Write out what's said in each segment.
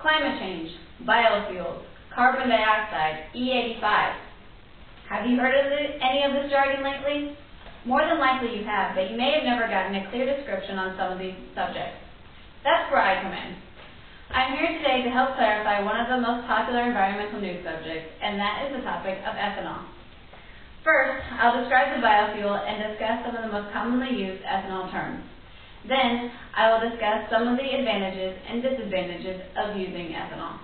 climate change, biofuels, carbon dioxide, E85. Have you heard of any of this jargon lately? More than likely you have, but you may have never gotten a clear description on some of these subjects. That's where I come in. I'm here today to help clarify one of the most popular environmental news subjects, and that is the topic of ethanol. First, I'll describe the biofuel and discuss some of the most commonly used ethanol terms. Then, I will discuss some of the advantages and disadvantages of using ethanol.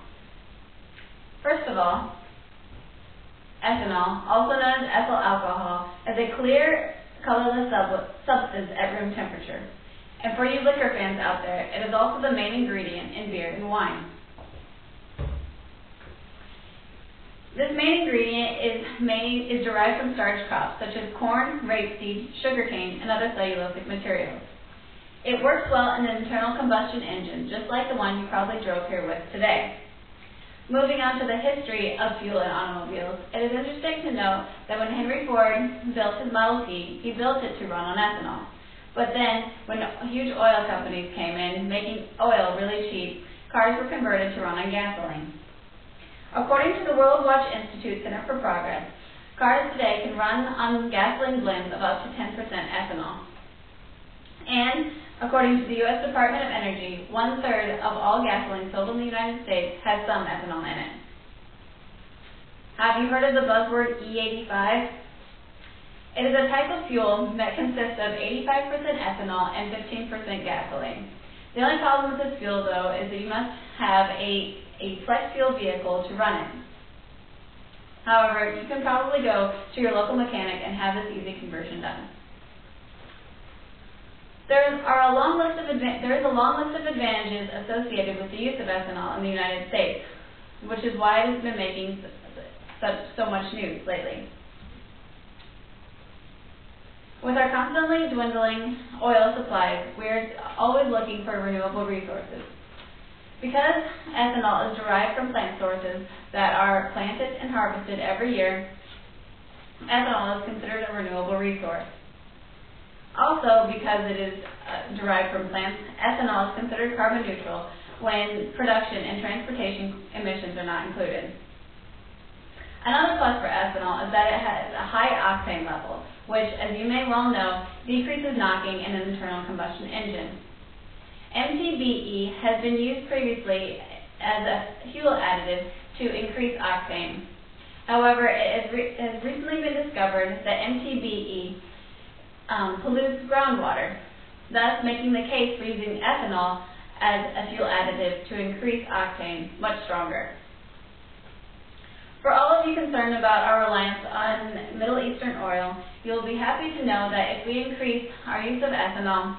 First of all, ethanol, also known as ethyl alcohol, is a clear, colorless substance at room temperature. And for you liquor fans out there, it is also the main ingredient in beer and wine. This main ingredient is derived from starch crops such as corn, rapeseed, sugarcane, and other cellulosic materials. It works well in an internal combustion engine, just like the one you probably drove here with today. Moving on to the history of fuel in automobiles, it is interesting to note that when Henry Ford built his Model T, he built it to run on ethanol. But then, when huge oil companies came in, making oil really cheap, cars were converted to run on gasoline. According to the World Watch Institute Center for Progress, cars today can run on gasoline blends of up to 10% ethanol. And, according to the U.S. Department of Energy, 1/3 of all gasoline sold in the United States has some ethanol in it. Have you heard of the buzzword E85? It is a type of fuel that consists of 85% ethanol and 15% gasoline. The only problem with this fuel, though, is that you must have a flex fuel vehicle to run it. However, you can probably go to your local mechanic and have this easy conversion done. There is a long list of advantages associated with the use of ethanol in the United States, which is why it has been making so much news lately. With our constantly dwindling oil supplies, we're always looking for renewable resources. Because ethanol is derived from plant sources that are planted and harvested every year, ethanol is considered a renewable resource. Also, because it is derived from plants, ethanol is considered carbon neutral when production and transportation emissions are not included. Another plus for ethanol is that it has a high octane level, which, as you may well know, decreases knocking in an internal combustion engine. MTBE has been used previously as a fuel additive to increase octane. However, it has recently been discovered that MTBE pollutes groundwater, thus making the case for using ethanol as a fuel additive to increase octane much stronger. For all of you concerned about our reliance on Middle Eastern oil, you'll be happy to know that if we increase our use of ethanol,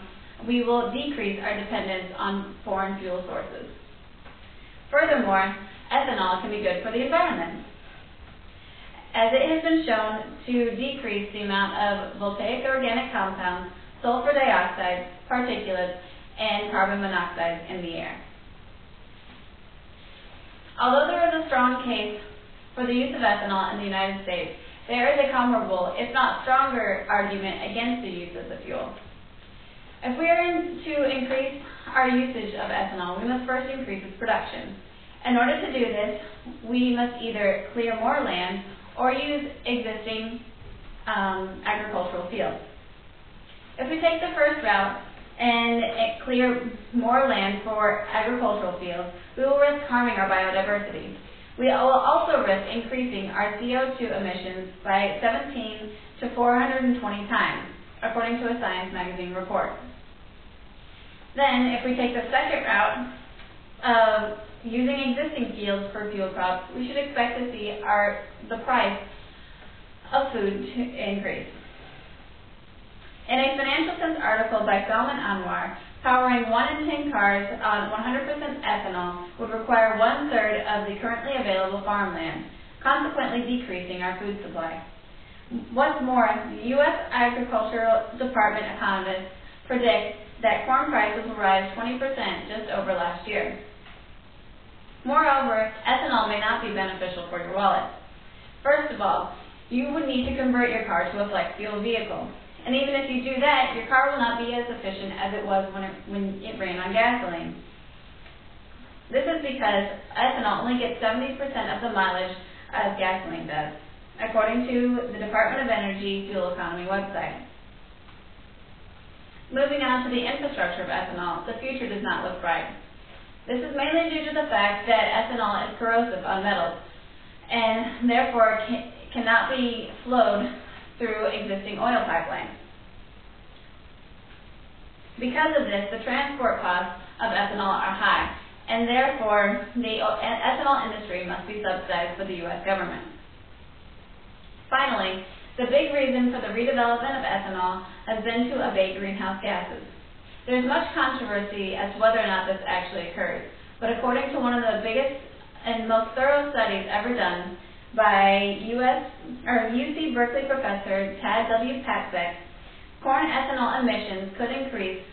we will decrease our dependence on foreign fuel sources. Furthermore, ethanol can be good for the environment, as it has been shown to decrease the amount of voltaic organic compounds, sulfur dioxide, particulates, and carbon monoxide in the air. Although there is a strong case for the use of ethanol in the United States, there is a comparable, if not stronger, argument against the use of the fuel. If we are to increase our usage of ethanol, we must first increase its production. In order to do this, we must either clear more land or use existing agricultural fields. If we take the first route and clear more land for agricultural fields, we will risk harming our biodiversity. We will also risk increasing our CO2 emissions by 17 to 420 times, according to a Science magazine report. Then, if we take the second route of using existing fields for fuel crops, we should expect to see the price of food to increase. In a Financial Sense article by Salman Anwar, powering 1 in 10 cars on 100% ethanol would require 1/3 of the currently available farmland, consequently decreasing our food supply. What's more, the U.S. Agricultural Department economists predict that corn prices will rise 20% just over last year. Moreover, ethanol may not be beneficial for your wallet. First of all, you would need to convert your car to a flex fuel vehicle. And even if you do that, your car will not be as efficient as it was when it ran on gasoline. This is because ethanol only gets 70% of the mileage as gasoline does, according to the Department of Energy Fuel Economy website. Moving on to the infrastructure of ethanol, the future does not look bright. This is mainly due to the fact that ethanol is corrosive on metals and therefore cannot be flowed through existing oil pipelines. Because of this, the transport costs of ethanol are high, and therefore the ethanol industry must be subsidized by the U.S. government. Finally, the big reason for the redevelopment of ethanol has been to abate greenhouse gases. There is much controversy as to whether or not this actually occurs, but according to one of the biggest and most thorough studies ever done by UC Berkeley professor Tad W. Patzek, corn ethanol emissions could increase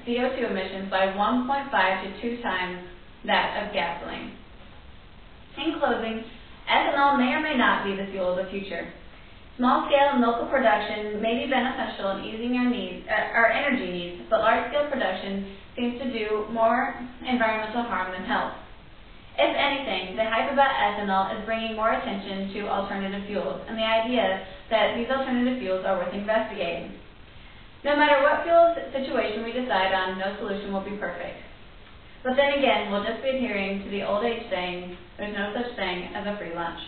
CO2 emissions by 1.5 to 2 times that of gasoline. In closing, ethanol may or may not be the fuel of the future. Small-scale and local production may be beneficial in easing our energy needs, but large-scale production seems to do more environmental harm than help. If anything, the hype about ethanol is bringing more attention to alternative fuels and the idea that these alternative fuels are worth investigating. No matter what fuel situation we decide on, no solution will be perfect. But then again, we'll just be adhering to the old age saying, there's no such thing as a free lunch.